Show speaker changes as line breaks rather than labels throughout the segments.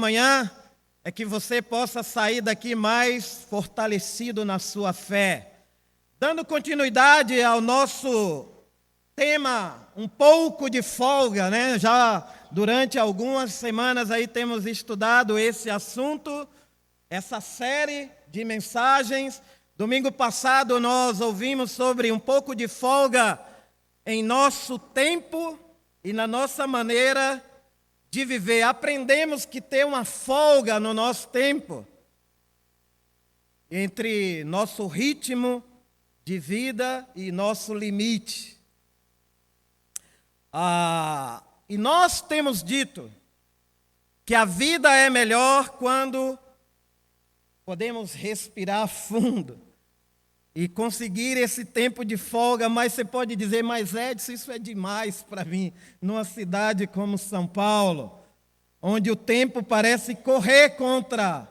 manhã é que você possa sair daqui mais fortalecido na sua fé. Dando continuidade ao nosso tema, um pouco de folga, né? Já durante algumas semanas aí temos estudado esse assunto, essa série de mensagens. Domingo passado nós ouvimos sobre um pouco de folga em nosso tempo e na nossa maneira de viver. Aprendemos que ter uma folga no nosso tempo, entre nosso ritmo de vida e nosso limite. E nós temos dito que a vida é melhor quando podemos respirar fundo e conseguir esse tempo de folga. Mas você pode dizer, mas Edson, isso é demais para mim, numa cidade como São Paulo, onde o tempo parece correr contra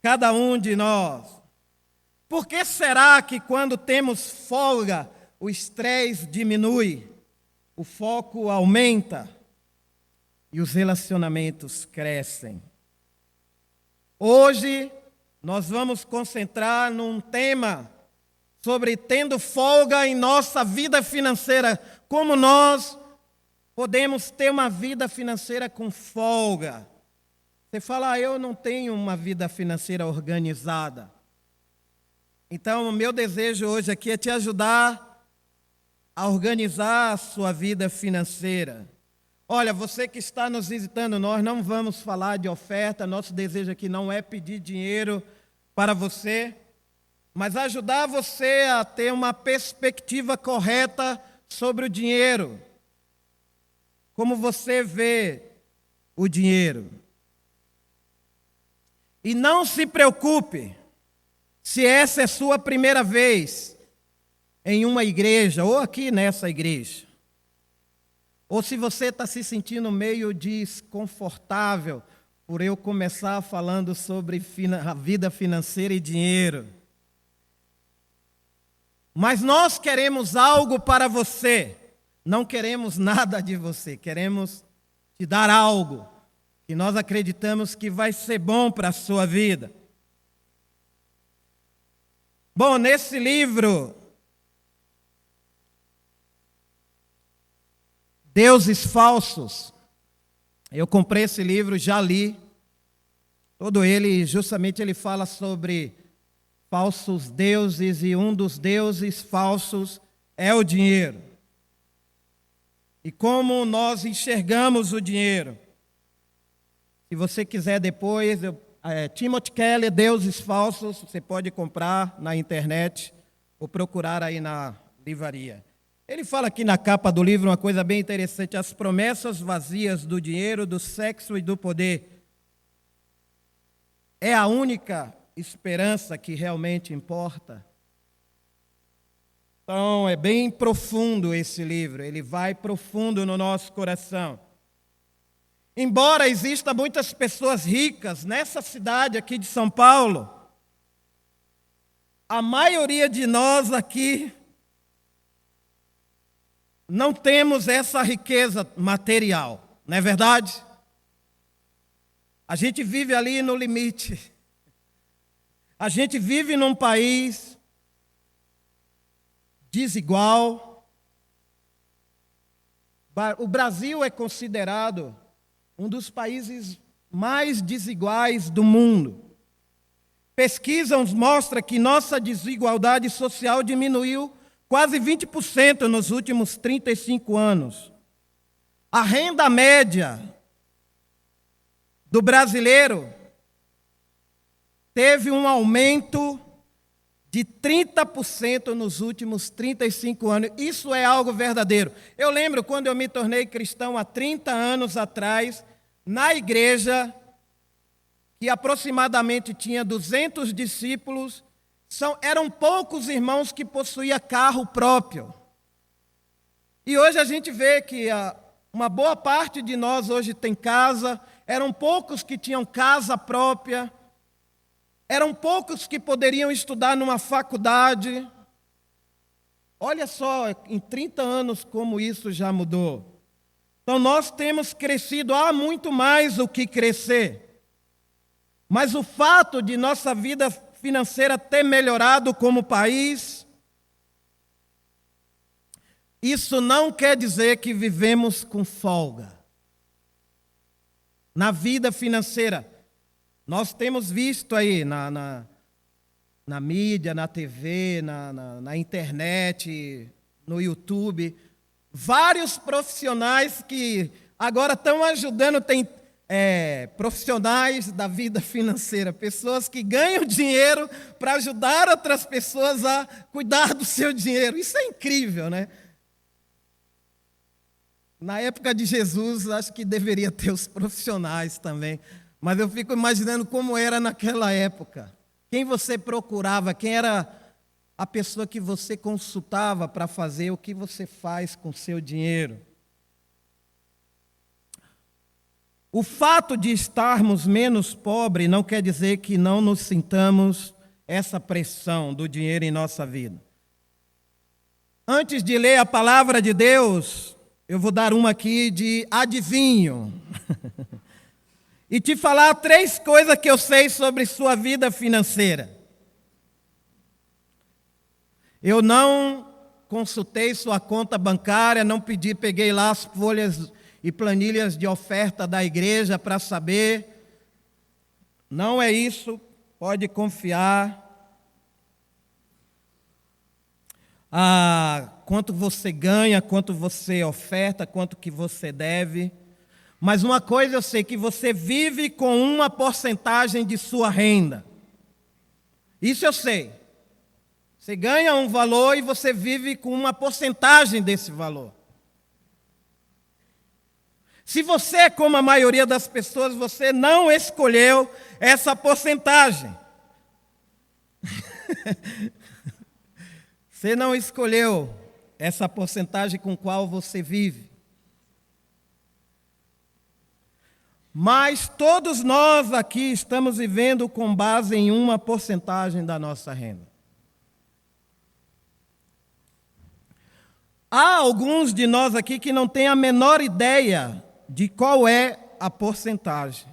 cada um de nós. Por que será que quando temos folga, o estresse diminui, o foco aumenta e os relacionamentos crescem? Hoje nós vamos concentrar num tema sobre tendo folga em nossa vida financeira. Como nós podemos ter uma vida financeira com folga? Você fala, eu não tenho uma vida financeira organizada. Então, o meu desejo hoje aqui é te ajudar a organizar a sua vida financeira. Olha, você que está nos visitando, nós não vamos falar de oferta. Nosso desejo aqui não é pedir dinheiro para você, mas ajudar você a ter uma perspectiva correta sobre o dinheiro. Como você vê o dinheiro. E não se preocupe se essa é sua primeira vez em uma igreja, ou aqui nessa igreja. Ou se você está se sentindo meio desconfortável por eu começar falando sobre a vida financeira e dinheiro. Mas nós queremos algo para você. Não queremos nada de você. Queremos te dar algo que nós acreditamos que vai ser bom para a sua vida. Bom, nesse livro, Deuses Falsos, eu comprei esse livro, já li. Todo ele, justamente ele fala sobre falsos deuses, e um dos deuses falsos é o dinheiro. E como nós enxergamos o dinheiro. Se você quiser depois, Timothy Keller, Deuses Falsos, você pode comprar na internet ou procurar aí na livraria. Ele fala aqui na capa do livro uma coisa bem interessante: as promessas vazias do dinheiro, do sexo e do poder é a única esperança que realmente importa. Então, é bem profundo esse livro, ele vai profundo no nosso coração. Embora existam muitas pessoas ricas nessa cidade aqui de São Paulo, a maioria de nós aqui não temos essa riqueza material, não é verdade? A gente vive ali no limite. A gente vive num país desigual. O Brasil é considerado um dos países mais desiguais do mundo. Pesquisas mostram que nossa desigualdade social diminuiu quase 20% nos últimos 35 anos. A renda média do brasileiro teve um aumento de 30% nos últimos 35 anos. Isso é algo verdadeiro. Eu lembro quando eu me tornei cristão há 30 anos atrás, na igreja, que aproximadamente tinha 200 discípulos, eram poucos irmãos que possuíam carro próprio. E hoje a gente vê que uma boa parte de nós hoje tem casa, eram poucos que tinham casa própria, eram poucos que poderiam estudar numa faculdade. Olha só, em 30 anos como isso já mudou. Então nós temos crescido, há muito mais o que crescer. Mas o fato de nossa vida financeira ter melhorado como país, isso não quer dizer que vivemos com folga. Na vida financeira, nós temos visto aí na mídia, na TV, na internet, no YouTube, vários profissionais que agora estão ajudando, tem profissionais da vida financeira, pessoas que ganham dinheiro para ajudar outras pessoas a cuidar do seu dinheiro. Isso é incrível, né? Na época de Jesus, acho que deveria ter os profissionais também, mas eu fico imaginando como era naquela época. Quem você procurava, quem era a pessoa que você consultava para fazer o que você faz com o seu dinheiro. O fato de estarmos menos pobres não quer dizer que não nos sintamos essa pressão do dinheiro em nossa vida. Antes de ler a palavra de Deus, eu vou dar uma aqui de adivinho. E te falar 3 coisas que eu sei sobre sua vida financeira. Eu não consultei sua conta bancária, não peguei lá as folhas e planilhas de oferta da igreja para saber. Não é isso, pode confiar. Quanto você ganha, quanto você oferta, quanto que você deve. Mas uma coisa eu sei, que você vive com uma porcentagem de sua renda. Isso eu sei. Você ganha um valor e você vive com uma porcentagem desse valor. Se você é como a maioria das pessoas, você não escolheu essa porcentagem. Você não escolheu essa porcentagem com qual você vive. Mas todos nós aqui estamos vivendo com base em uma porcentagem da nossa renda. Há alguns de nós aqui que não têm a menor ideia de qual é a porcentagem.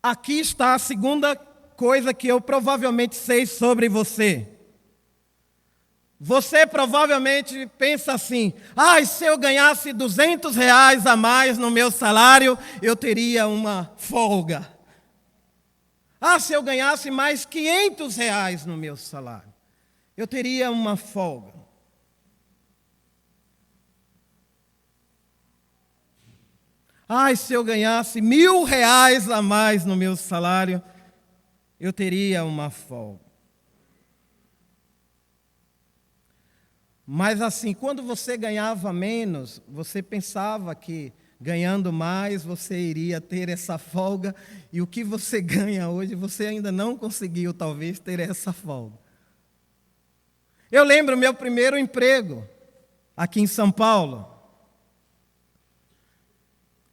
Aqui está a segunda coisa que eu provavelmente sei sobre você. Você provavelmente pensa assim: se eu ganhasse R$200 a mais no meu salário, eu teria uma folga. Se eu ganhasse mais R$500 no meu salário, eu teria uma folga. Se eu ganhasse R$1.000 a mais no meu salário, eu teria uma folga. Mas assim, quando você ganhava menos, você pensava que ganhando mais você iria ter essa folga, e o que você ganha hoje, você ainda não conseguiu talvez ter essa folga. Eu lembro meu primeiro emprego aqui em São Paulo.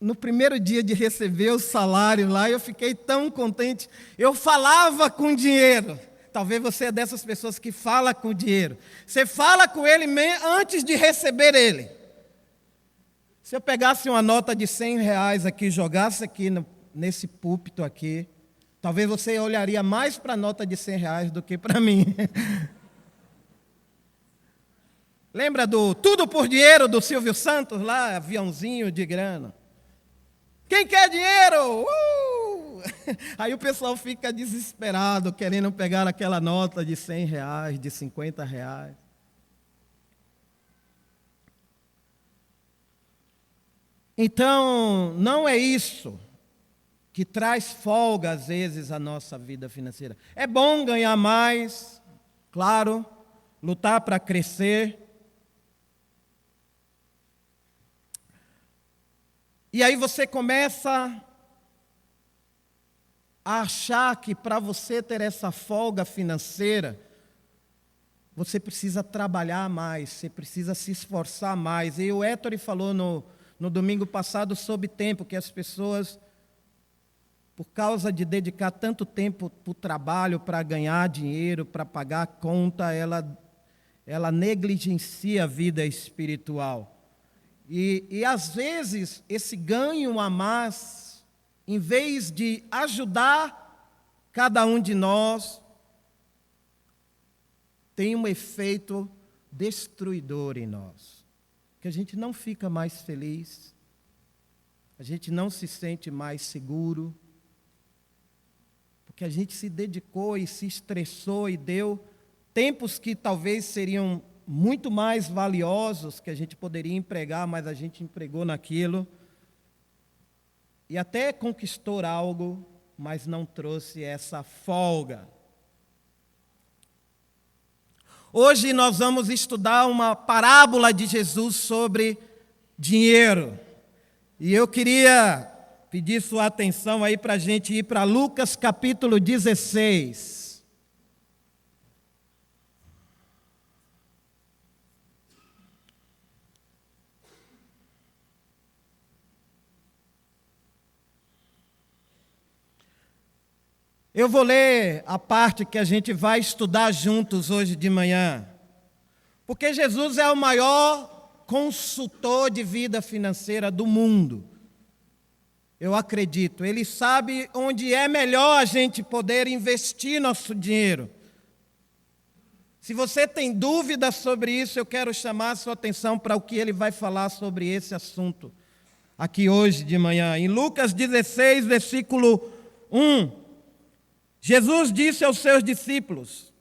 No primeiro dia de receber o salário lá, eu fiquei tão contente. Eu falava com dinheiro. Talvez você é dessas pessoas que fala com dinheiro. Você fala com ele antes de receber ele. Se eu pegasse uma nota de R$100 aqui, jogasse aqui nesse púlpito aqui, talvez você olharia mais para a nota de R$100 do que para mim. Lembra do Tudo por Dinheiro, do Silvio Santos, lá, aviãozinho de grana? Quem quer dinheiro? Aí o pessoal fica desesperado, querendo pegar aquela nota de R$100, de R$50. Então, não é isso que traz folga, às vezes, à nossa vida financeira. É bom ganhar mais, claro, lutar para crescer. E aí você começa a achar que para você ter essa folga financeira, você precisa trabalhar mais, você precisa se esforçar mais. E o Héctor falou no domingo passado sobre tempo, que as pessoas, por causa de dedicar tanto tempo para o trabalho, para ganhar dinheiro, para pagar a conta, ela negligencia a vida espiritual. E às vezes, esse ganho a mais em vez de ajudar cada um de nós, tem um efeito destruidor em nós. Que a gente não fica mais feliz, a gente não se sente mais seguro, porque a gente se dedicou e se estressou e deu tempos que talvez seriam muito mais valiosos, que a gente poderia empregar, mas a gente empregou naquilo. E até conquistou algo, mas não trouxe essa folga. Hoje nós vamos estudar uma parábola de Jesus sobre dinheiro. E eu queria pedir sua atenção aí para a gente ir para Lucas capítulo 16. Eu vou ler a parte que a gente vai estudar juntos hoje de manhã, porque Jesus é o maior consultor de vida financeira do mundo. Eu acredito, ele sabe onde é melhor a gente poder investir nosso dinheiro. Se você tem dúvidas sobre isso, eu quero chamar a sua atenção para o que ele vai falar sobre esse assunto aqui hoje de manhã. Em Lucas 16, versículo 1. Jesus disse aos seus discípulos: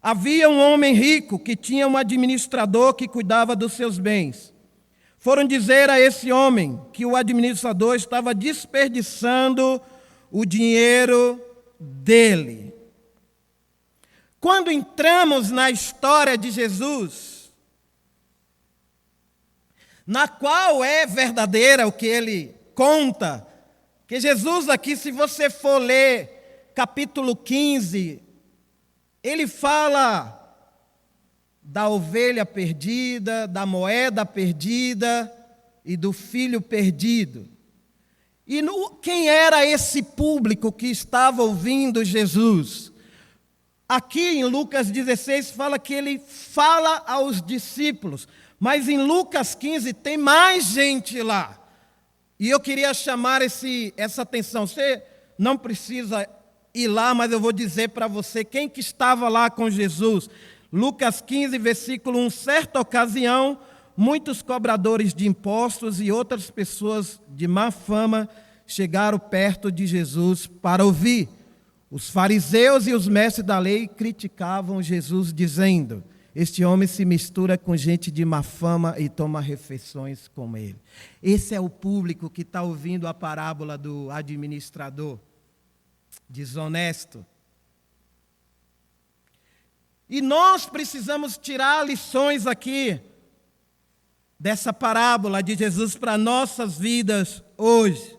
havia um homem rico que tinha um administrador que cuidava dos seus bens. Foram dizer a esse homem que o administrador estava desperdiçando o dinheiro dele. Quando entramos na história de Jesus, na qual é verdadeira o que ele conta, que Jesus aqui, se você for ler capítulo 15, ele fala da ovelha perdida, da moeda perdida e do filho perdido. E quem era esse público que estava ouvindo Jesus? Aqui em Lucas 16 fala que ele fala aos discípulos, mas em Lucas 15 tem mais gente lá. E eu queria chamar essa atenção. Você não precisa ir lá, mas eu vou dizer para você quem que estava lá com Jesus. Lucas 15, versículo 1. Certa ocasião, muitos cobradores de impostos e outras pessoas de má fama chegaram perto de Jesus para ouvir. Os fariseus e os mestres da lei criticavam Jesus, dizendo: este homem se mistura com gente de má fama e toma refeições com ele. Esse é o público que está ouvindo a parábola do administrador desonesto. E nós precisamos tirar lições aqui dessa parábola de Jesus para nossas vidas hoje.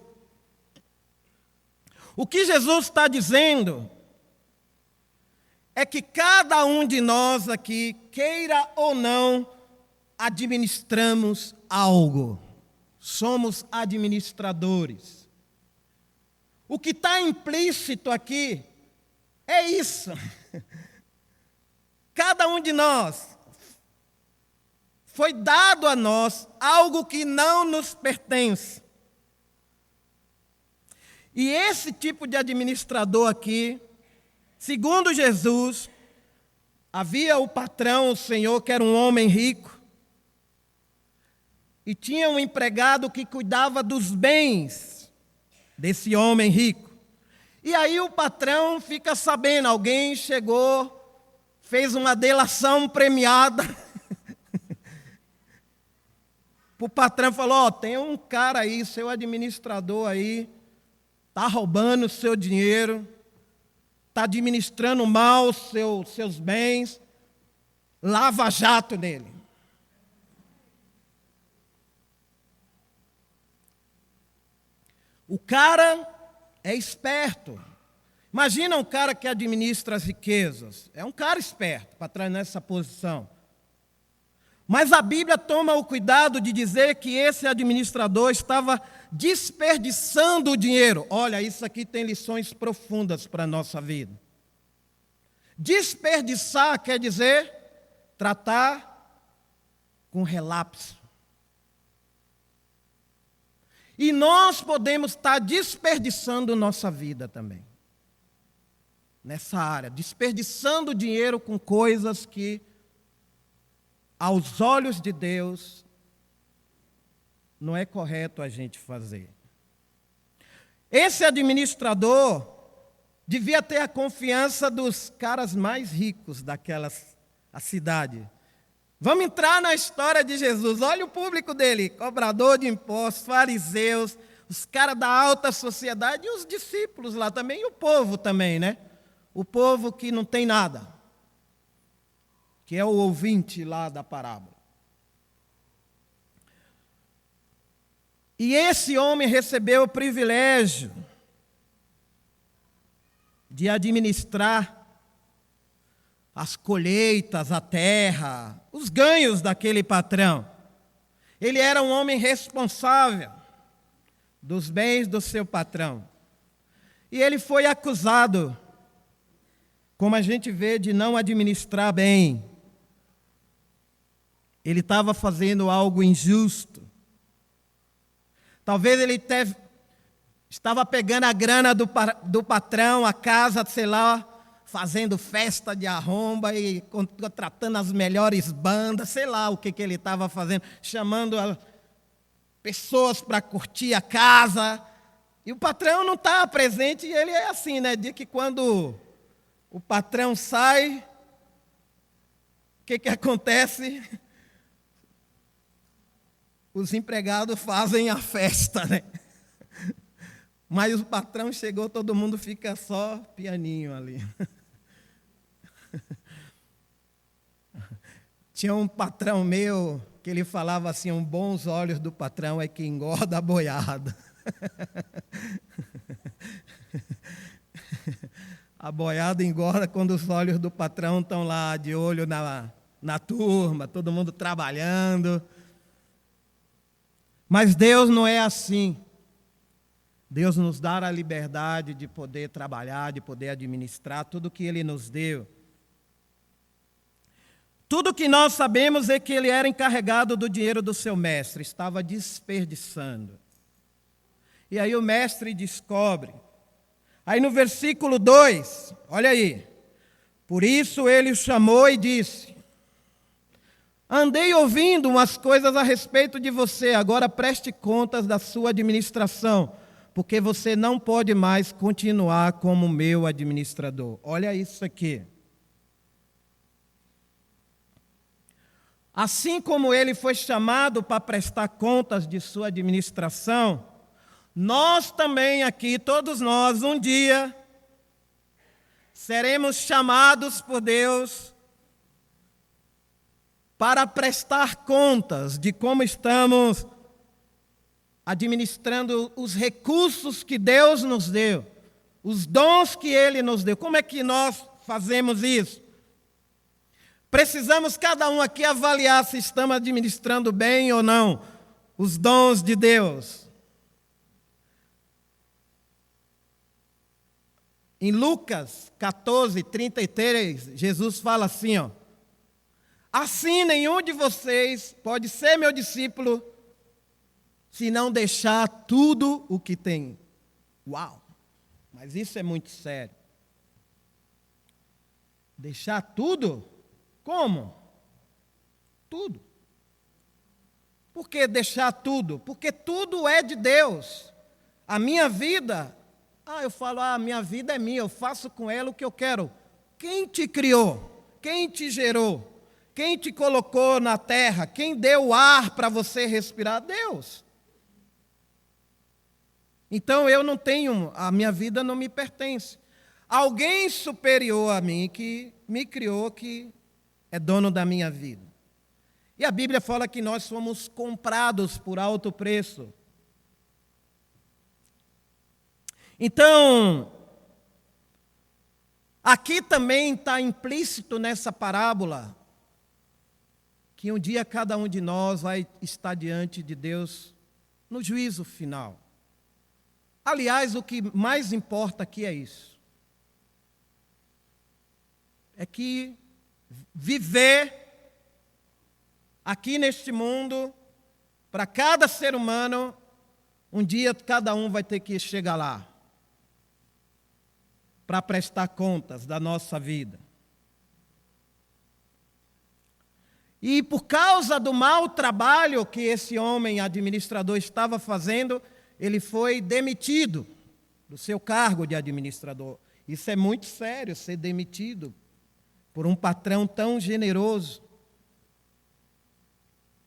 O que Jesus está dizendo é que cada um de nós aqui, queira ou não, administramos algo. Somos administradores. O que está implícito aqui é isso. Cada um de nós foi dado a nós algo que não nos pertence. E esse tipo de administrador aqui, segundo Jesus, havia o patrão, o senhor, que era um homem rico, e tinha um empregado que cuidava dos bens desse homem rico. E aí o patrão fica sabendo, alguém chegou, fez uma delação premiada. O patrão falou: tem um cara aí, seu administrador aí, está roubando o seu dinheiro, está administrando mal os seus bens, lava jato nele. O cara é esperto. Imagina um cara que administra as riquezas. É um cara esperto para estar nessa posição. Mas a Bíblia toma o cuidado de dizer que esse administrador estava desperdiçando o dinheiro. Olha, isso aqui tem lições profundas para a nossa vida. Desperdiçar quer dizer tratar com relapso. E nós podemos estar desperdiçando nossa vida também. Nessa área, desperdiçando dinheiro com coisas que, aos olhos de Deus, não é correto a gente fazer. Esse administrador devia ter a confiança dos caras mais ricos daquela cidade. Vamos entrar na história de Jesus. Olha o público dele: cobrador de impostos, fariseus, os caras da alta sociedade e os discípulos lá também, e o povo também, né? O povo que não tem nada, que é o ouvinte lá da parábola. E esse homem recebeu o privilégio de administrar as colheitas, a terra, os ganhos daquele patrão. Ele era um homem responsável dos bens do seu patrão. E ele foi acusado, como a gente vê, de não administrar bem. Ele estava fazendo algo injusto. Talvez ele estava pegando a grana do patrão, a casa, sei lá, fazendo festa de arromba e contratando as melhores bandas, sei lá o que ele estava fazendo, chamando pessoas para curtir a casa. E o patrão não estava presente, e ele é assim, né? De que quando o patrão sai, o que acontece? Os empregados fazem a festa, né? Mas o patrão chegou, todo mundo fica só pianinho ali. Tinha um patrão meu que ele falava assim: um bons olhos do patrão é que engorda a boiada. A boiada engorda quando os olhos do patrão estão lá de olho na turma, todo mundo trabalhando. Mas Deus não é assim. Deus nos dá a liberdade de poder trabalhar, de poder administrar tudo que Ele nos deu. Tudo que nós sabemos é que ele era encarregado do dinheiro do seu mestre, estava desperdiçando. E aí o mestre descobre. Aí no versículo 2, olha aí. Por isso ele o chamou e disse: andei ouvindo umas coisas a respeito de você, agora preste contas da sua administração, porque você não pode mais continuar como meu administrador. Olha isso aqui. Assim como ele foi chamado para prestar contas de sua administração, nós também aqui, todos nós, um dia, seremos chamados por Deus para prestar contas de como estamos administrando os recursos que Deus nos deu, os dons que Ele nos deu. Como é que nós fazemos isso? Precisamos cada um aqui avaliar se estamos administrando bem ou não os dons de Deus. Em Lucas 14, 33, Jesus fala assim, ó: assim nenhum de vocês pode ser meu discípulo se não deixar tudo o que tem. Uau! Mas isso é muito sério. Deixar tudo? Como? Tudo. Por que deixar tudo? Porque tudo é de Deus. A minha vida, eu falo, a minha vida é minha, eu faço com ela o que eu quero. Quem te criou? Quem te gerou? Quem te colocou na terra? Quem deu ar para você respirar? Deus. Então eu não tenho, a minha vida não me pertence. Alguém superior a mim que me criou, que é dono da minha vida. E a Bíblia fala que nós fomos comprados por alto preço. Então, aqui também está implícito nessa parábola que um dia cada um de nós vai estar diante de Deus no juízo final. Aliás, o que mais importa aqui é isso. É que viver aqui neste mundo, para cada ser humano, Um dia cada um vai ter que chegar lá para prestar contas da nossa vida. E por causa do mau trabalho que esse homem administrador estava fazendo, ele foi demitido do seu cargo de administrador. Isso é muito sério, ser demitido por um patrão tão generoso.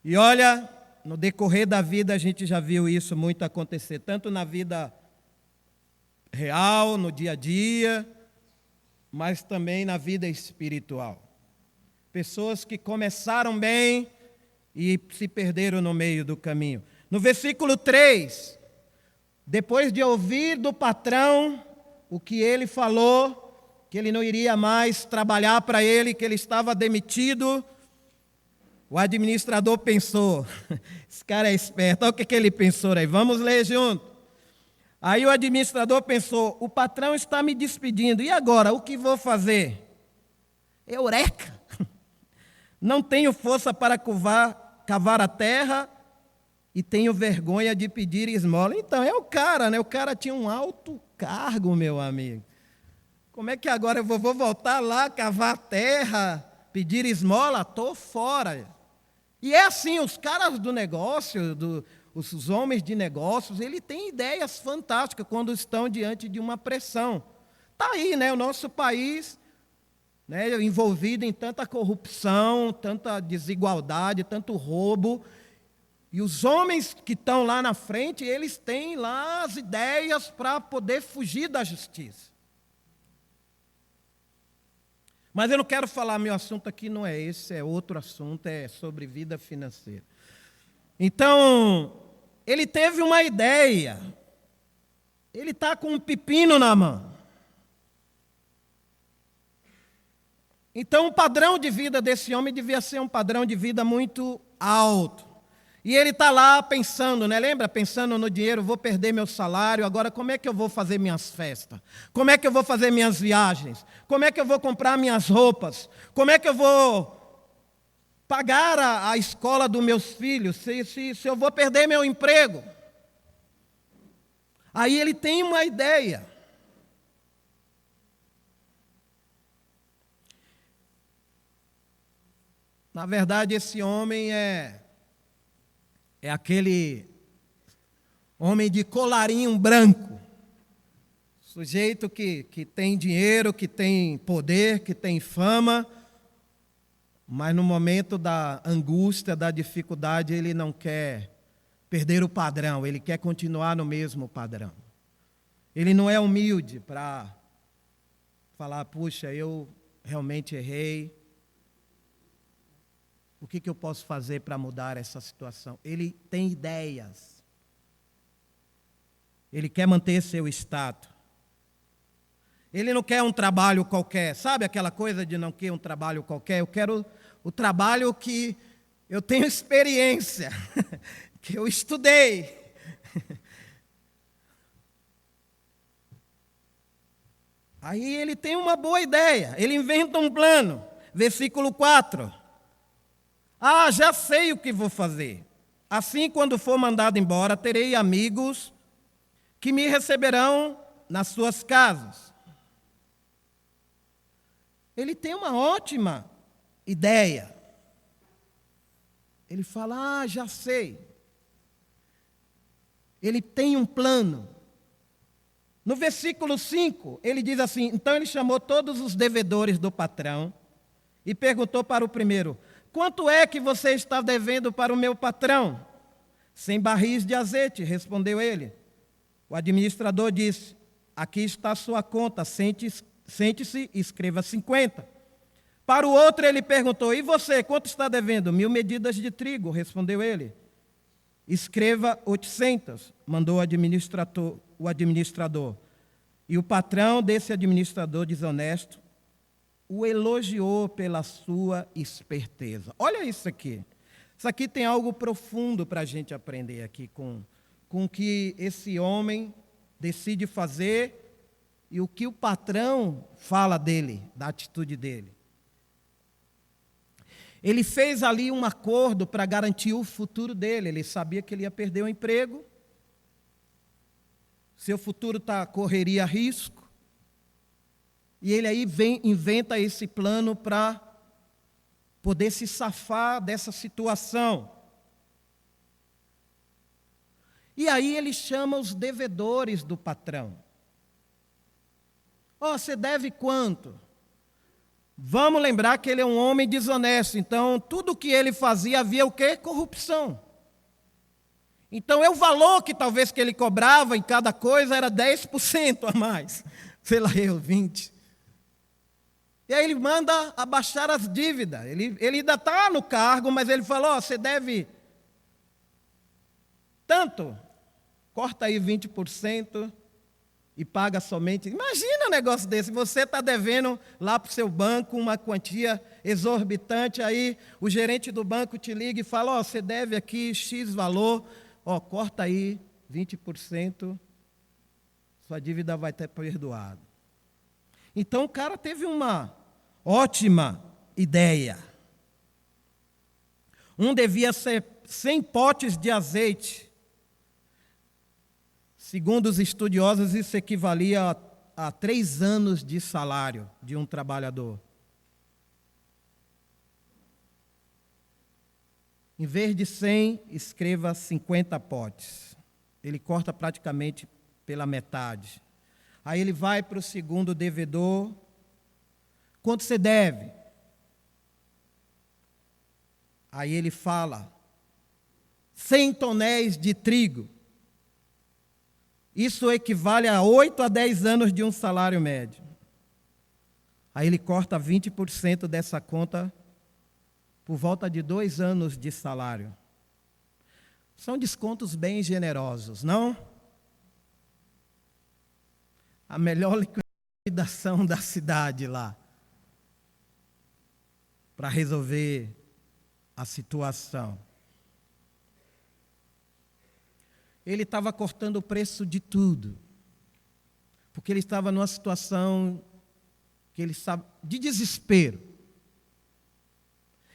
E olha, no decorrer da vida a gente já viu isso muito acontecer, tanto na vida real, no dia a dia, mas também na vida espiritual. Pessoas que começaram bem e se perderam no meio do caminho. No versículo 3, depois de ouvir do patrão o que ele falou, que ele não iria mais trabalhar para ele, que ele estava demitido, o administrador pensou, esse cara é esperto, olha o que ele pensou aí, vamos ler junto. Aí o administrador pensou, o patrão está me despedindo, e agora, o que vou fazer? Eureka! Não tenho força para cavar a terra e tenho vergonha de pedir esmola. Então, é o cara, né? O cara tinha um alto cargo, meu amigo. Como é que agora eu vou voltar lá, cavar a terra, pedir esmola? Estou fora. E é assim, os caras do negócio, os homens de negócios, eles têm ideias fantásticas quando estão diante de uma pressão. Está aí, né? O nosso país, né, envolvido em tanta corrupção, tanta desigualdade, tanto roubo. E os homens que estão lá na frente, eles têm lá as ideias para poder fugir da justiça. Mas eu não quero falar, meu assunto aqui não é esse, é outro assunto, é sobre vida financeira. Então, ele teve uma ideia. Ele está com um pepino na mão. Então, o padrão de vida desse homem devia ser um padrão de vida muito alto. E ele está lá pensando, né? Lembra? Pensando no dinheiro, vou perder meu salário, agora como é que eu vou fazer minhas festas? Como é que eu vou fazer minhas viagens? Como é que eu vou comprar minhas roupas? Como é que eu vou pagar a escola dos meus filhos? Se eu vou perder meu emprego? Aí ele tem uma ideia. Na verdade, esse homem é aquele homem de colarinho branco, sujeito que tem dinheiro, que tem poder, que tem fama, mas no momento da angústia, da dificuldade, ele não quer perder o padrão, ele quer continuar no mesmo padrão. Ele não é humilde para falar, puxa, eu realmente errei. O que eu posso fazer para mudar essa situação? Ele tem ideias. Ele quer manter seu status. Ele não quer um trabalho qualquer. Sabe aquela coisa de não querer um trabalho qualquer? Eu quero o trabalho que eu tenho experiência, que eu estudei. Aí ele tem uma boa ideia. Ele inventa um plano. Versículo 4. Ah, já sei o que vou fazer. Assim, quando for mandado embora, terei amigos que me receberão nas suas casas. Ele tem uma ótima ideia. Ele fala, já sei. Ele tem um plano. No versículo 5, ele diz assim, então ele chamou todos os devedores do patrão e perguntou para o primeiro, quanto é que você está devendo para o meu patrão? 100 barris de azeite, respondeu ele. O administrador disse, aqui está a sua conta, sente-se e escreva 50. Para o outro ele perguntou, e você, quanto está devendo? 1000 medidas de trigo, respondeu ele. Escreva 800, mandou o administrador. E o patrão desse administrador desonesto o elogiou pela sua esperteza. Olha isso aqui. Isso aqui tem algo profundo para a gente aprender aqui com o que esse homem decide fazer e o que o patrão fala dele, da atitude dele. Ele fez ali um acordo para garantir o futuro dele. Ele sabia que ele ia perder o emprego. seu futuro correria risco. E ele aí inventa esse plano para poder se safar dessa situação. E aí ele chama os devedores do patrão. Você deve quanto? Vamos lembrar que ele é um homem desonesto, então tudo que ele fazia havia o quê? Corrupção. Então o valor que talvez que ele cobrava em cada coisa era 10% a mais, sei lá 20%. E aí ele manda abaixar as dívidas. Ele ainda está no cargo, mas ele falou, você deve tanto, corta aí 20%. E paga somente. Imagina um negócio desse, você está devendo lá para o seu banco uma quantia exorbitante, aí o gerente do banco te liga e fala, você deve aqui X valor, corta aí 20%, sua dívida vai ter perdoado. Então o cara teve uma ótima ideia. Devia ser 100 potes de azeite. Segundo os estudiosos, isso equivalia a 3 anos de salário de um trabalhador. Em vez de 100, escreva 50 potes. Ele corta praticamente pela metade. Aí ele vai para o segundo devedor. Quanto você deve? Aí ele fala, 100 tonéis de trigo. Isso equivale a 8 a 10 anos de um salário médio. Aí ele corta 20% dessa conta por volta de 2 anos de salário. São descontos bem generosos, não? A melhor liquidação da cidade lá, para resolver a situação. Ele estava cortando o preço de tudo, porque ele estava numa situação que ele sabe, de desespero.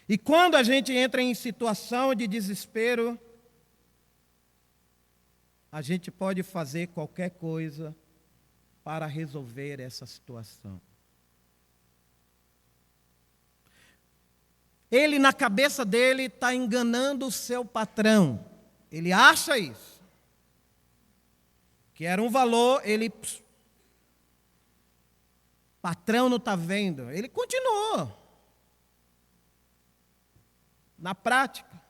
E quando a gente entra em situação de desespero, a gente pode fazer qualquer coisa para resolver essa situação. Ele, na cabeça dele, está enganando o seu patrão. Ele acha isso. Que era um valor, patrão não está vendo. Ele continuou. Na prática.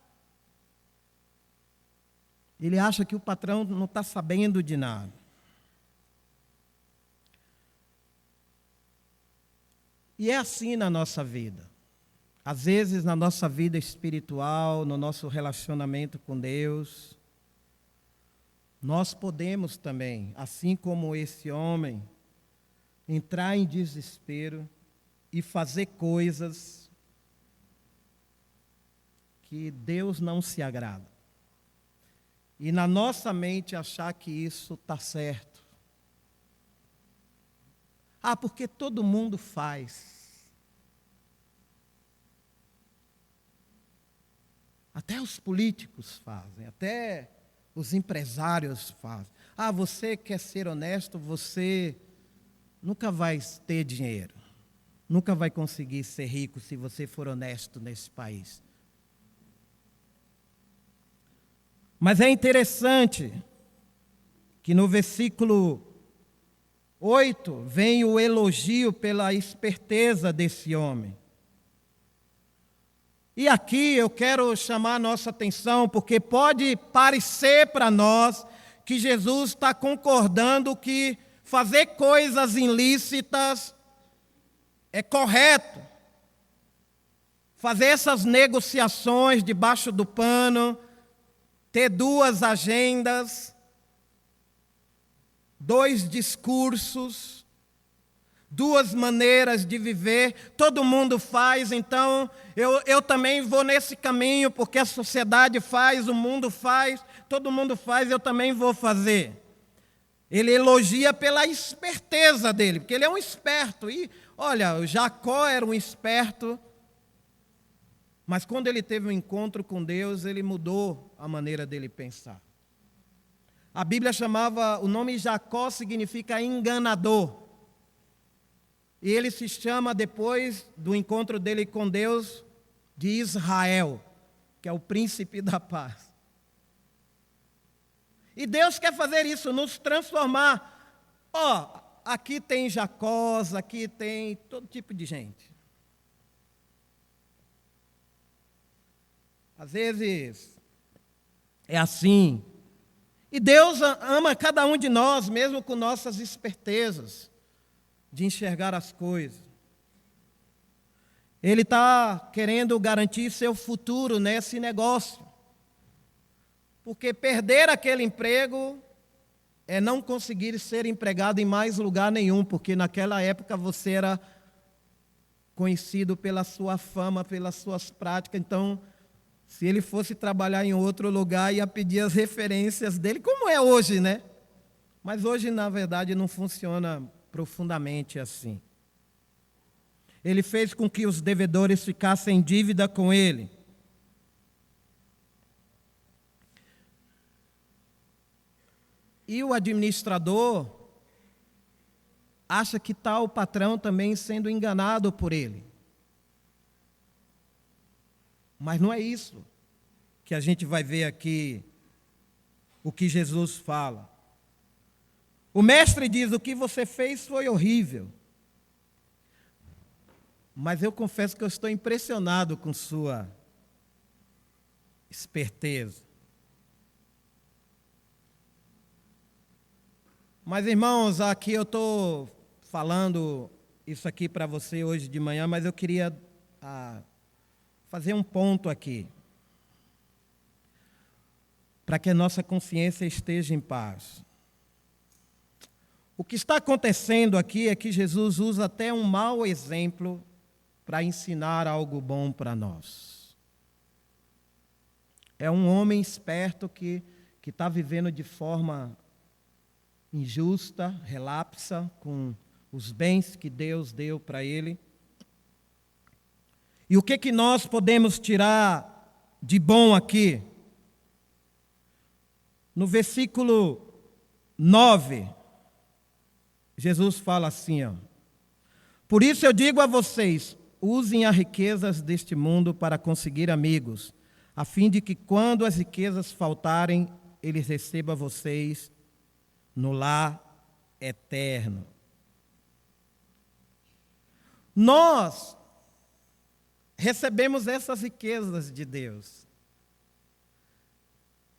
Ele acha que o patrão não está sabendo de nada. E é assim na nossa vida. Às vezes, na nossa vida espiritual, no nosso relacionamento com Deus, nós podemos também, assim como esse homem, entrar em desespero e fazer coisas que Deus não se agrada. E na nossa mente achar que isso está certo. Porque todo mundo faz. Até os políticos fazem, até os empresários fazem. Você quer ser honesto, você nunca vai ter dinheiro. Nunca vai conseguir ser rico se você for honesto nesse país. Mas é interessante que no versículo 8 vem o elogio pela esperteza desse homem. E aqui eu quero chamar a nossa atenção, porque pode parecer para nós que Jesus está concordando que fazer coisas ilícitas é correto. Fazer essas negociações debaixo do pano, ter 2 agendas, 2 discursos, 2 maneiras de viver, todo mundo faz, então eu também vou nesse caminho, porque a sociedade faz, o mundo faz, todo mundo faz, eu também vou fazer. Ele elogia pela esperteza dele, porque ele é um esperto. E, olha, o Jacó era um esperto, mas quando ele teve um encontro com Deus, ele mudou a maneira dele pensar. A Bíblia chamava, o nome Jacó significa enganador. E ele se chama, depois do encontro dele com Deus, de Israel, que é o príncipe da paz. E Deus quer fazer isso, nos transformar. Aqui tem Jacós, aqui tem todo tipo de gente. Às vezes é assim. E Deus ama cada um de nós, mesmo com nossas espertezas de enxergar as coisas. Ele está querendo garantir seu futuro nesse negócio. Porque perder aquele emprego é não conseguir ser empregado em mais lugar nenhum, porque naquela época você era conhecido pela sua fama, pelas suas práticas. Então, se ele fosse trabalhar em outro lugar, ia pedir as referências dele, como é hoje, né? Mas hoje, na verdade, não funciona profundamente assim. Ele fez com que os devedores ficassem em dívida com ele. E o administrador acha que está o patrão também sendo enganado por ele. Mas não é isso que a gente vai ver aqui, o que Jesus fala. O mestre diz: o que você fez foi horrível. Mas eu confesso que eu estou impressionado com sua esperteza. Mas, irmãos, aqui eu estou falando isso aqui para você hoje de manhã, mas eu queria fazer um ponto aqui, para que a nossa consciência esteja em paz. O que está acontecendo aqui é que Jesus usa até um mau exemplo para ensinar algo bom para nós. É um homem esperto que está vivendo de forma injusta, relapsa com os bens que Deus deu para ele. E o que nós podemos tirar de bom aqui? No versículo 9, Jesus fala assim, por isso eu digo a vocês, usem as riquezas deste mundo para conseguir amigos, a fim de que quando as riquezas faltarem, eles recebam vocês no lar eterno. Nós recebemos essas riquezas de Deus.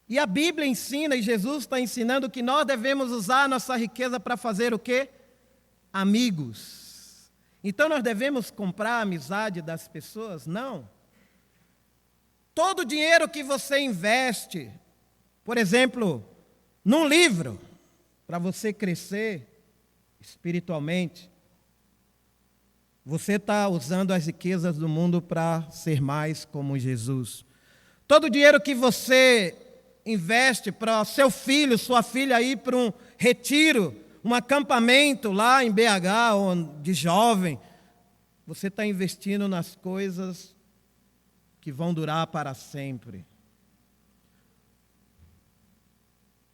E a Bíblia ensina, e Jesus está ensinando, que nós devemos usar a nossa riqueza para fazer o quê? Amigos. Então nós devemos comprar a amizade das pessoas? Não. Todo o dinheiro que você investe, por exemplo, num livro, para você crescer espiritualmente, você está usando as riquezas do mundo para ser mais como Jesus. Todo o dinheiro que você investe para seu filho, sua filha ir para um retiro, um acampamento lá em BH, ou de jovem, você está investindo nas coisas que vão durar para sempre.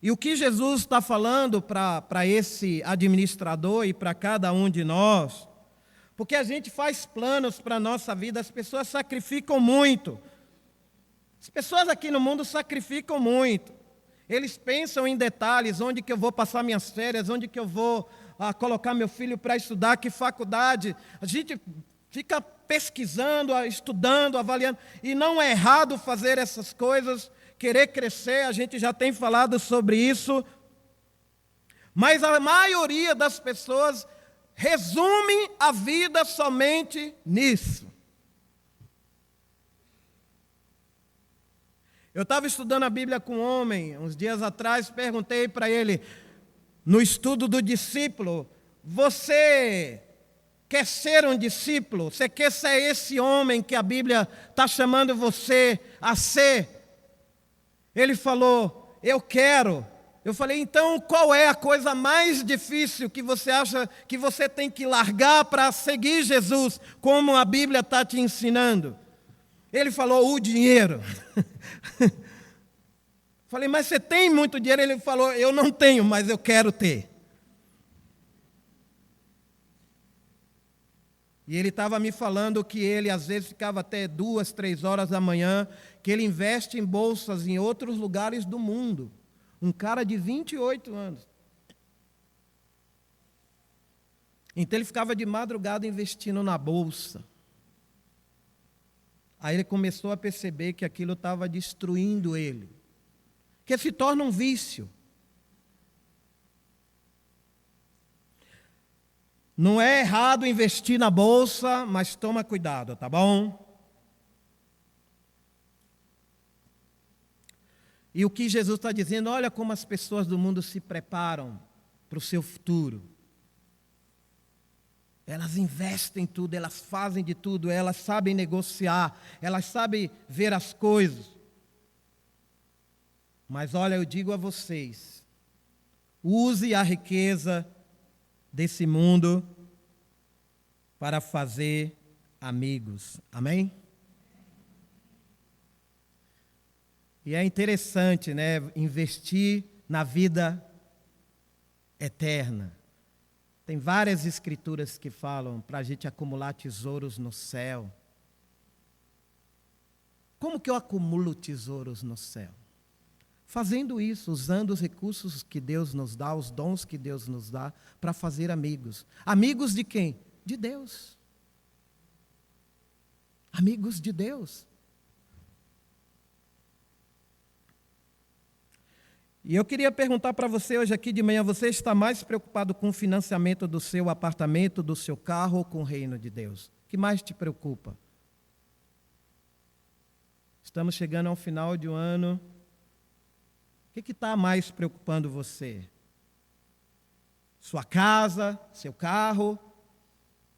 E o que Jesus está falando para esse administrador e para cada um de nós, porque a gente faz planos para a nossa vida, as pessoas sacrificam muito. As pessoas aqui no mundo sacrificam muito. Eles pensam em detalhes, onde que eu vou passar minhas férias, onde que eu vou colocar meu filho para estudar, que faculdade. A gente fica pesquisando, estudando, avaliando. E não é errado fazer essas coisas, querer crescer, a gente já tem falado sobre isso. Mas a maioria das pessoas resume a vida somente nisso. Eu estava estudando a Bíblia com um homem, uns dias atrás, perguntei para ele, no estudo do discípulo, você quer ser um discípulo? Você quer ser esse homem que a Bíblia está chamando você a ser? Ele falou, eu quero. Eu falei, então qual é a coisa mais difícil que você acha que você tem que largar para seguir Jesus, como a Bíblia está te ensinando? Ele falou, o dinheiro. Falei, mas você tem muito dinheiro? Ele falou, eu não tenho, mas eu quero ter. E ele estava me falando que ele, às vezes, ficava até 2, 3 horas da manhã, que ele investe em bolsas em outros lugares do mundo. Um cara de 28 anos. Então ele ficava de madrugada investindo na bolsa. Aí ele começou a perceber que aquilo estava destruindo ele. Que se torna um vício. Não é errado investir na bolsa, mas toma cuidado, tá bom? E o que Jesus está dizendo, olha como as pessoas do mundo se preparam para o seu futuro. Elas investem em tudo, elas fazem de tudo, elas sabem negociar, elas sabem ver as coisas. Mas olha, eu digo a vocês, use a riqueza desse mundo para fazer amigos. Amém? E é interessante, né, investir na vida eterna. Tem várias escrituras que falam para a gente acumular tesouros no céu. Como que eu acumulo tesouros no céu? Fazendo isso, usando os recursos que Deus nos dá, os dons que Deus nos dá, para fazer amigos. Amigos de quem? De Deus. Amigos de Deus. E eu queria perguntar para você hoje aqui de manhã, você está mais preocupado com o financiamento do seu apartamento, do seu carro ou com o reino de Deus? O que mais te preocupa? Estamos chegando ao final de um ano. O que está mais preocupando você? Sua casa, seu carro,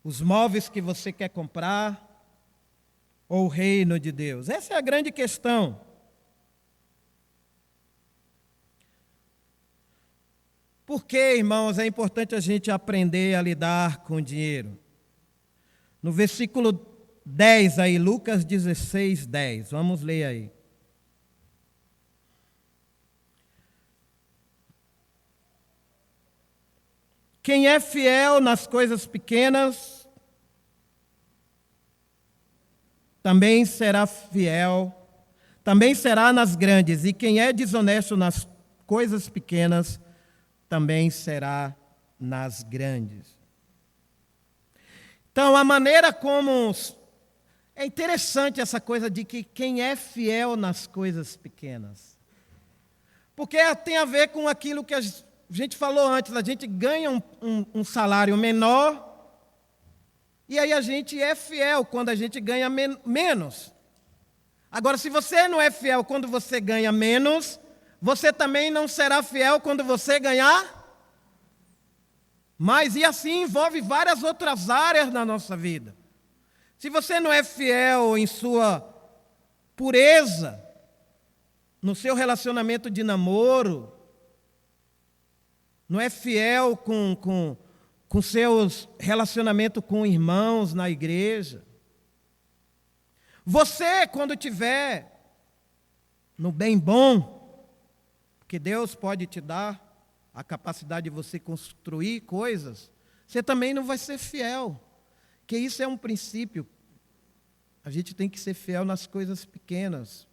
os móveis que você quer comprar ou o reino de Deus? Essa é a grande questão. Por que, irmãos, é importante a gente aprender a lidar com o dinheiro? No versículo 10 aí, Lucas 16, 10. Vamos ler aí. Quem é fiel nas coisas pequenas, também será fiel, também será nas grandes. E quem é desonesto nas coisas pequenas, também será nas grandes. Então, a maneira como... É interessante essa coisa de que quem é fiel nas coisas pequenas. Porque tem a ver com aquilo que a gente falou antes, a gente ganha um salário menor, e aí a gente é fiel quando a gente ganha menos. Agora, se você não é fiel quando você ganha menos, você também não será fiel quando você ganhar mais. E assim envolve várias outras áreas na nossa vida. Se você não é fiel em sua pureza, no seu relacionamento de namoro, não é fiel com seus relacionamentos com irmãos na igreja, você, quando tiver no bem bom, que Deus pode te dar a capacidade de você construir coisas, você também não vai ser fiel. Porque isso é um princípio. A gente tem que ser fiel nas coisas pequenas.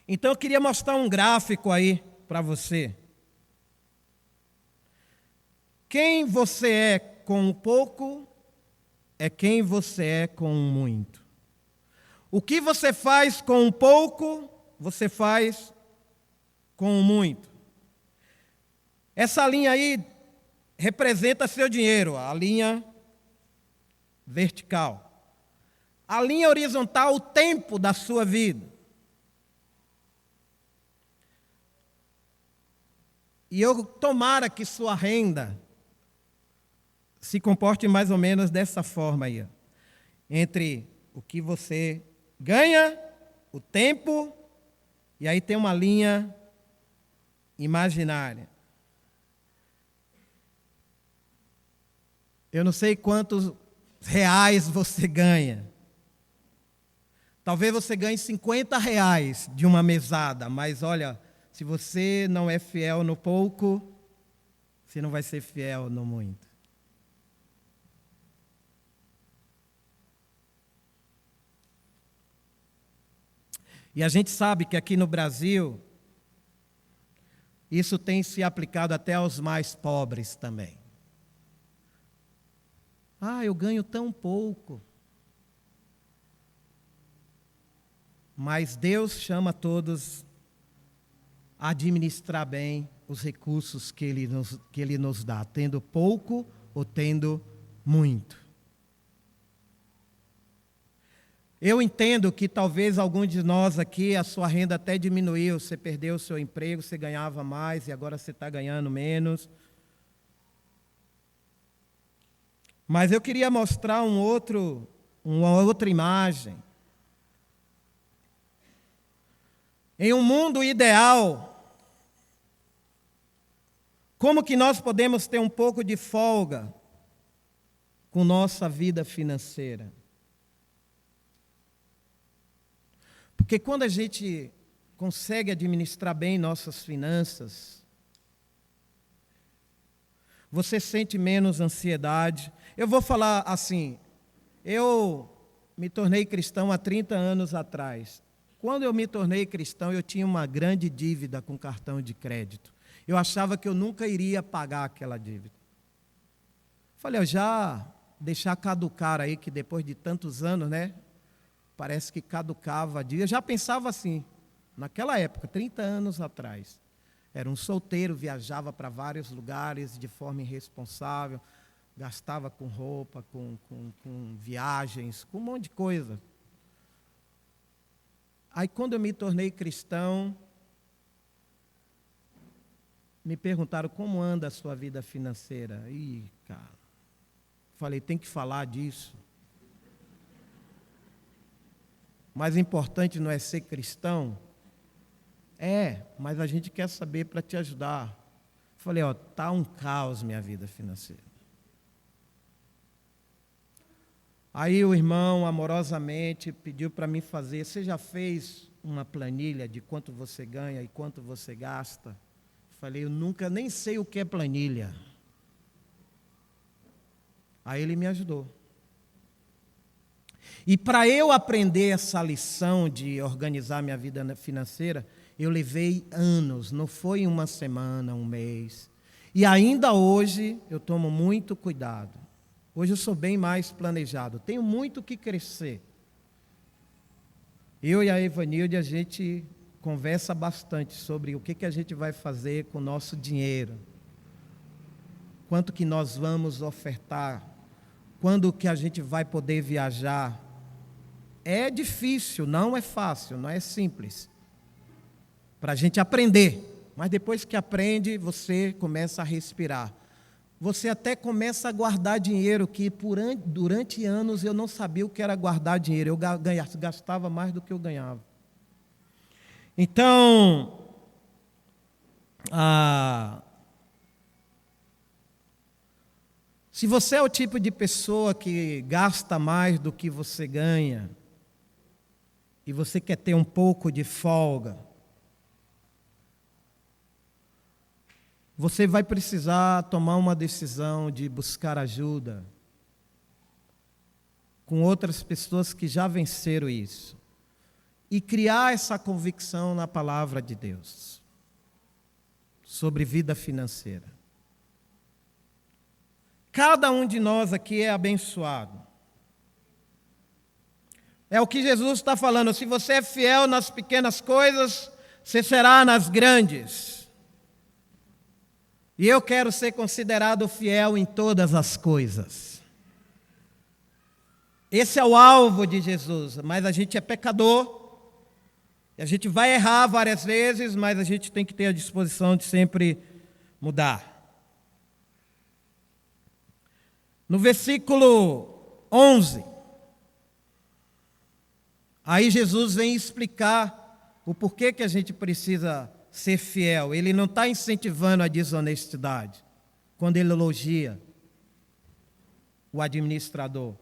Então eu queria mostrar um gráfico aí para você. Quem você é com o pouco é quem você é com o muito. O que você faz com o pouco, você faz com o muito. Essa linha aí representa seu dinheiro, a linha vertical. A linha horizontal, o tempo da sua vida. E eu tomara que sua renda se comporte mais ou menos dessa forma aí. Entre o que você ganha, o tempo, e aí tem uma linha imaginária. Eu não sei quantos reais você ganha. Talvez você ganhe R$ 50 de uma mesada, mas olha, se você não é fiel no pouco, você não vai ser fiel no muito. E a gente sabe que aqui no Brasil, isso tem se aplicado até aos mais pobres também. Eu ganho tão pouco. Mas Deus chama todos a administrar bem os recursos que Ele nos dá, tendo pouco ou tendo muito. Eu entendo que talvez algum de nós aqui, a sua renda até diminuiu, você perdeu o seu emprego, você ganhava mais e agora você está ganhando menos. Mas eu queria mostrar uma outra imagem. Em um mundo ideal, como que nós podemos ter um pouco de folga com nossa vida financeira? Porque quando a gente consegue administrar bem nossas finanças, você sente menos ansiedade. Eu vou falar assim, eu me tornei cristão há 30 anos atrás. Quando eu me tornei cristão, eu tinha uma grande dívida com cartão de crédito. Eu achava que eu nunca iria pagar aquela dívida. Falei, eu já deixar caducar aí, que depois de tantos anos, né? Parece que caducava a dívida. Eu já pensava assim, naquela época, 30 anos atrás. Era um solteiro, viajava para vários lugares de forma irresponsável, gastava com roupa, com viagens, com um monte de coisa. Aí, quando eu me tornei cristão, me perguntaram como anda a sua vida financeira. Cara, falei, tem que falar disso. Mais importante não é ser cristão? Mas a gente quer saber para te ajudar. Falei, tá um caos minha vida financeira. Aí o irmão amorosamente pediu para mim fazer, você já fez uma planilha de quanto você ganha e quanto você gasta? Falei, eu nunca nem sei o que é planilha. Aí ele me ajudou. E para eu aprender essa lição de organizar minha vida financeira, eu levei anos, não foi uma semana, um mês. E ainda hoje eu tomo muito cuidado. Hoje eu sou bem mais planejado, tenho muito que crescer. Eu e a Evanilde, a gente conversa bastante sobre o que a gente vai fazer com o nosso dinheiro. Quanto que nós vamos ofertar, quando que a gente vai poder viajar. É difícil, não é fácil, não é simples. Para a gente aprender, mas depois que aprende, você começa a respirar. Você até começa a guardar dinheiro, que durante anos eu não sabia o que era guardar dinheiro. Eu gastava mais do que eu ganhava. Então, se você é o tipo de pessoa que gasta mais do que você ganha, e você quer ter um pouco de folga, você vai precisar tomar uma decisão de buscar ajuda com outras pessoas que já venceram isso e criar essa convicção na palavra de Deus sobre vida financeira. Cada um de nós aqui é abençoado. É o que Jesus está falando. Se você é fiel nas pequenas coisas, você será nas grandes. E eu quero ser considerado fiel em todas as coisas. Esse é o alvo de Jesus. Mas a gente é pecador. E a gente vai errar várias vezes, mas a gente tem que ter a disposição de sempre mudar. No versículo 11, aí Jesus vem explicar o porquê que a gente precisa ser fiel. Ele não está incentivando a desonestidade quando ele elogia o administrador.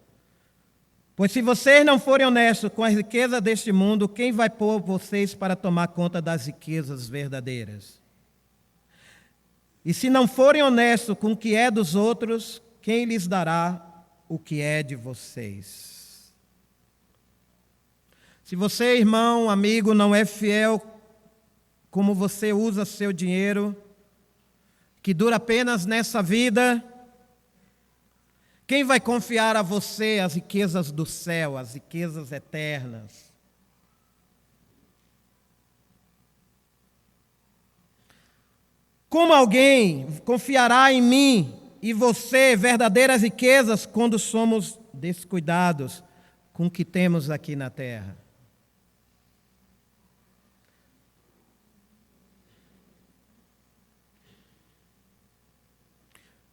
Pois se vocês não forem honestos com as riquezas deste mundo, quem vai pôr vocês para tomar conta das riquezas verdadeiras? E se não forem honestos com o que é dos outros, quem lhes dará o que é de vocês? Se você, irmão, amigo, não é fiel como você usa seu dinheiro, que dura apenas nessa vida, quem vai confiar a você as riquezas do céu, as riquezas eternas? Como alguém confiará em mim e você verdadeiras riquezas quando somos descuidados com o que temos aqui na terra?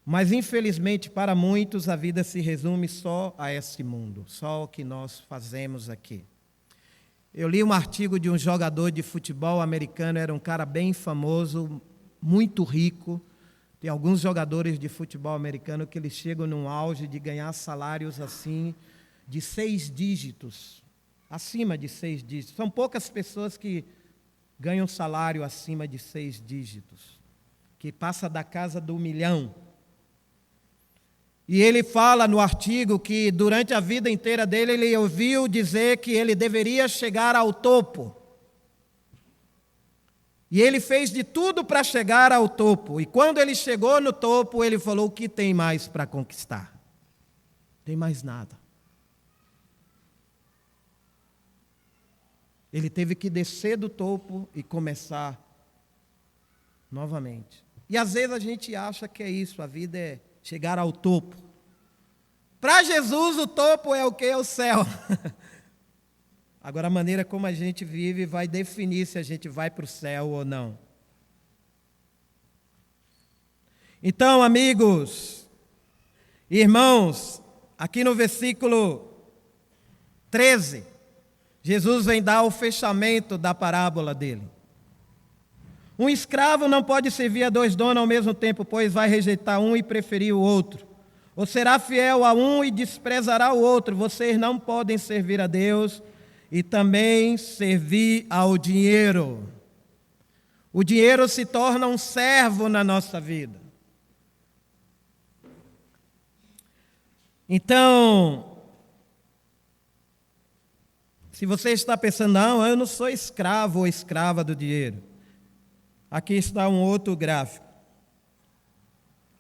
Mas, infelizmente, para muitos, a vida se resume só a esse mundo, só o que nós fazemos aqui. Eu li um artigo de um jogador de futebol americano, era um cara bem famoso, muito rico. Tem alguns jogadores de futebol americano que eles chegam num auge de ganhar salários assim, de 6 dígitos, acima de 6 dígitos. São poucas pessoas que ganham salário acima de 6 dígitos, que passa da casa do 1 milhão. E ele fala no artigo que durante a vida inteira dele, ele ouviu dizer que ele deveria chegar ao topo. E ele fez de tudo para chegar ao topo. E quando ele chegou no topo, ele falou: o que tem mais para conquistar? Não tem mais nada. Ele teve que descer do topo e começar novamente. E às vezes a gente acha que é isso, a vida é chegar ao topo. Para Jesus, o topo é o que? É o céu. Agora, a maneira como a gente vive vai definir se a gente vai para o céu ou não. Então, amigos, irmãos, aqui no versículo 13, Jesus vem dar o fechamento da parábola dele. Um escravo não pode servir a 2 donos ao mesmo tempo, pois vai rejeitar um e preferir o outro. Ou será fiel a um e desprezará o outro. Vocês não podem servir a Deus e também servir ao dinheiro. O dinheiro se torna um servo na nossa vida. Então, se você está pensando, não, eu não sou escravo ou escrava do dinheiro. Aqui está um outro gráfico.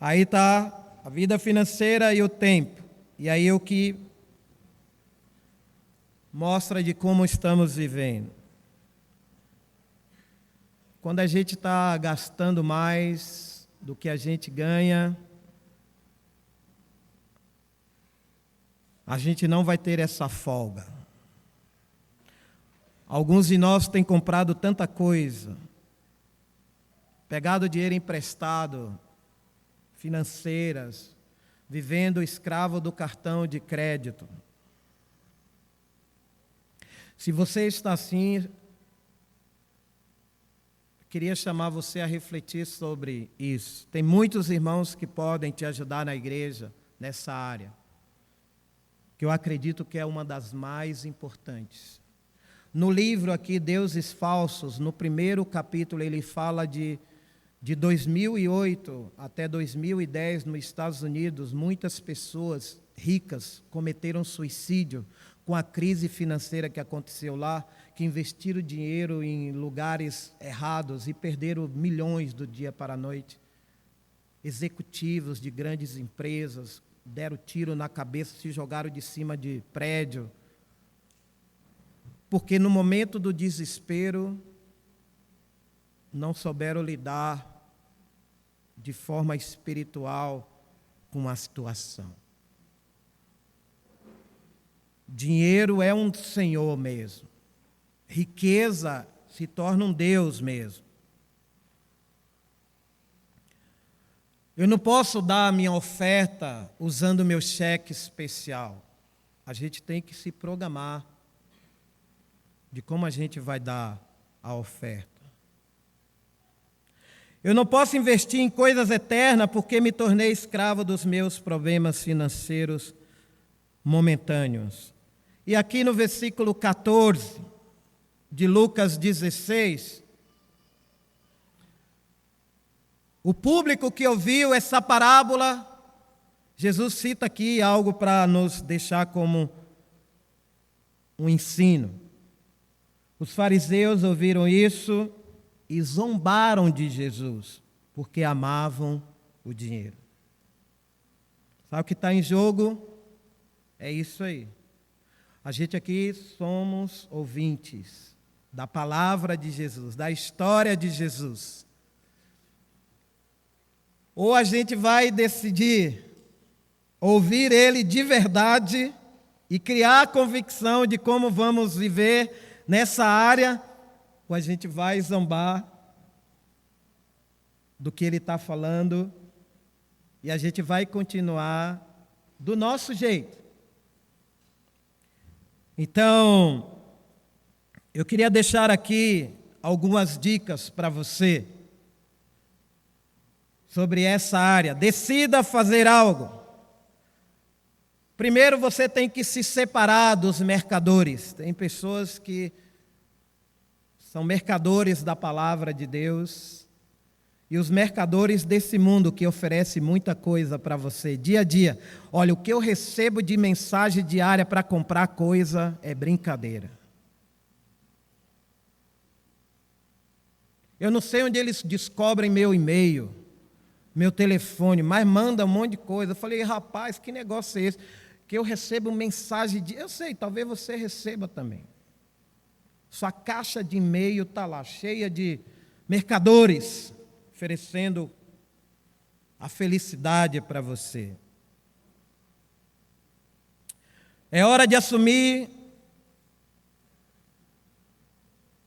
Aí está a vida financeira e o tempo. E aí o que mostra de como estamos vivendo. Quando a gente está gastando mais do que a gente ganha, a gente não vai ter essa folga. Alguns de nós têm comprado tanta coisa, pegado dinheiro emprestado, financeiras, vivendo escravo do cartão de crédito. Se você está assim, queria chamar você a refletir sobre isso. Tem muitos irmãos que podem te ajudar na igreja, nessa área, que eu acredito que é uma das mais importantes. No livro aqui, Deuses Falsos, no primeiro capítulo, ele fala de 2008 até 2010, nos Estados Unidos, muitas pessoas ricas cometeram suicídio com a crise financeira que aconteceu lá, que investiram dinheiro em lugares errados e perderam milhões do dia para a noite. Executivos de grandes empresas deram tiro na cabeça, se jogaram de cima de prédio, porque no momento do desespero não souberam lidar de forma espiritual com a situação. Dinheiro é um senhor mesmo. Riqueza se torna um Deus mesmo. Eu não posso dar a minha oferta usando meu cheque especial. A gente tem que se programar de como a gente vai dar a oferta. Eu não posso investir em coisas eternas porque me tornei escravo dos meus problemas financeiros momentâneos. E aqui no versículo 14 de Lucas 16, o público que ouviu essa parábola, Jesus cita aqui algo para nos deixar como um ensino. Os fariseus ouviram isso e zombaram de Jesus, porque amavam o dinheiro. Sabe o que está em jogo? É isso aí. A gente aqui somos ouvintes da palavra de Jesus, da história de Jesus. Ou a gente vai decidir ouvir Ele de verdade e criar a convicção de como vamos viver nessa área, ou a gente vai zombar do que Ele está falando e a gente vai continuar do nosso jeito. Então, eu queria deixar aqui algumas dicas para você sobre essa área. Decida fazer algo. Primeiro, você tem que se separar dos mercadores. Tem pessoas que são mercadores da palavra de Deus e os mercadores desse mundo que oferece muita coisa para você, dia a dia. Olha, o que eu recebo de mensagem diária para comprar coisa é brincadeira. Eu não sei onde eles descobrem meu e-mail, meu telefone, mas manda um monte de coisa. Eu falei, rapaz, que negócio é esse? Que eu recebo mensagem de... Eu sei, talvez você receba também. Sua caixa de e-mail está lá, cheia de mercadores, oferecendo a felicidade para você. É hora de assumir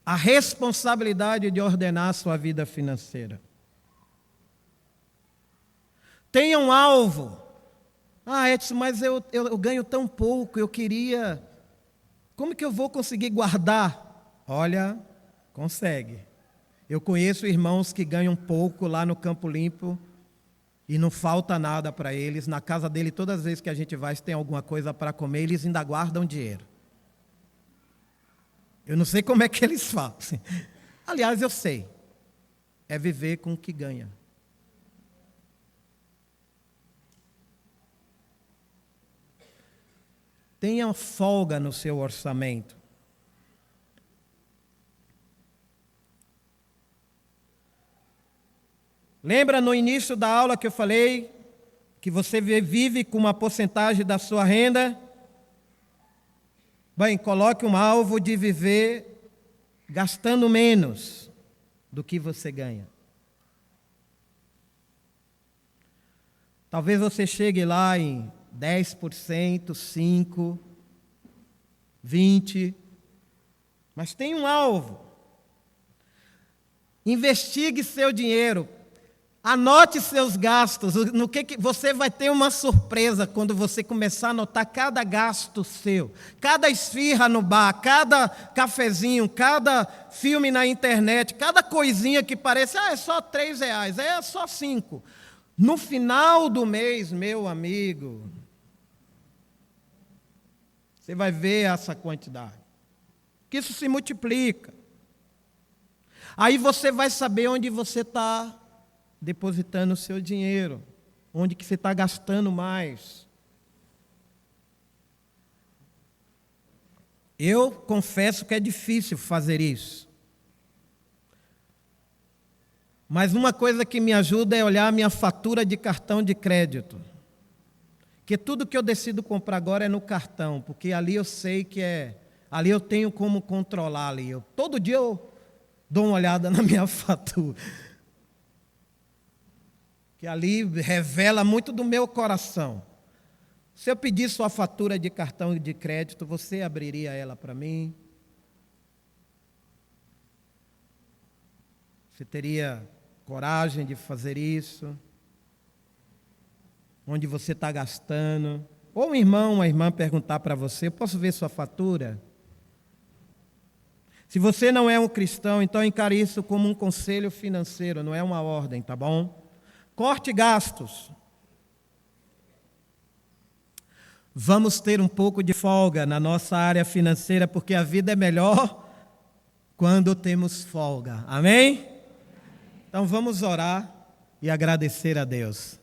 a responsabilidade de ordenar a sua vida financeira. Tenha um alvo. Ah, Edson, mas eu ganho tão pouco, eu queria... Como que eu vou conseguir guardar? Olha, consegue. Eu conheço irmãos que ganham pouco lá no Campo Limpo e não falta nada para eles. Na casa dele, todas as vezes que a gente vai, se tem alguma coisa para comer, eles ainda guardam dinheiro. Eu não sei como é que eles fazem. Aliás, eu sei. É viver com o que ganha. Tenha folga no seu orçamento. Lembra no início da aula que eu falei que você vive com uma porcentagem da sua renda? Bem, coloque um alvo de viver gastando menos do que você ganha. Talvez você chegue lá em 10%, 5%, 20%, mas tem um alvo. Investigue seu dinheiro. Anote seus gastos, no que você vai ter uma surpresa quando você começar a anotar cada gasto seu, cada esfirra no bar, cada cafezinho, cada filme na internet, cada coisinha que parece, é só R$3, é só 5. No final do mês, meu amigo, você vai ver essa quantidade, que isso se multiplica. Aí você vai saber onde você está depositando o seu dinheiro, onde que você está gastando mais. Eu confesso que é difícil fazer isso. Mas uma coisa que me ajuda é olhar a minha fatura de cartão de crédito. Porque tudo que eu decido comprar agora é no cartão, porque ali eu sei que ali eu tenho como controlar ali. Todo dia eu dou uma olhada na minha fatura. Que ali revela muito do meu coração. Se eu pedir sua fatura de cartão de crédito, você abriria ela para mim? Você teria coragem de fazer isso? Onde você está gastando? Ou um irmão, uma irmã perguntar para você, posso ver sua fatura? Se você não é um cristão, então encare isso como um conselho financeiro, não é uma ordem, tá bom? Corte gastos. vamos ter um pouco de folga na nossa área financeira, porque a vida é melhor quando temos folga. Amém? Então vamos orar e agradecer a Deus.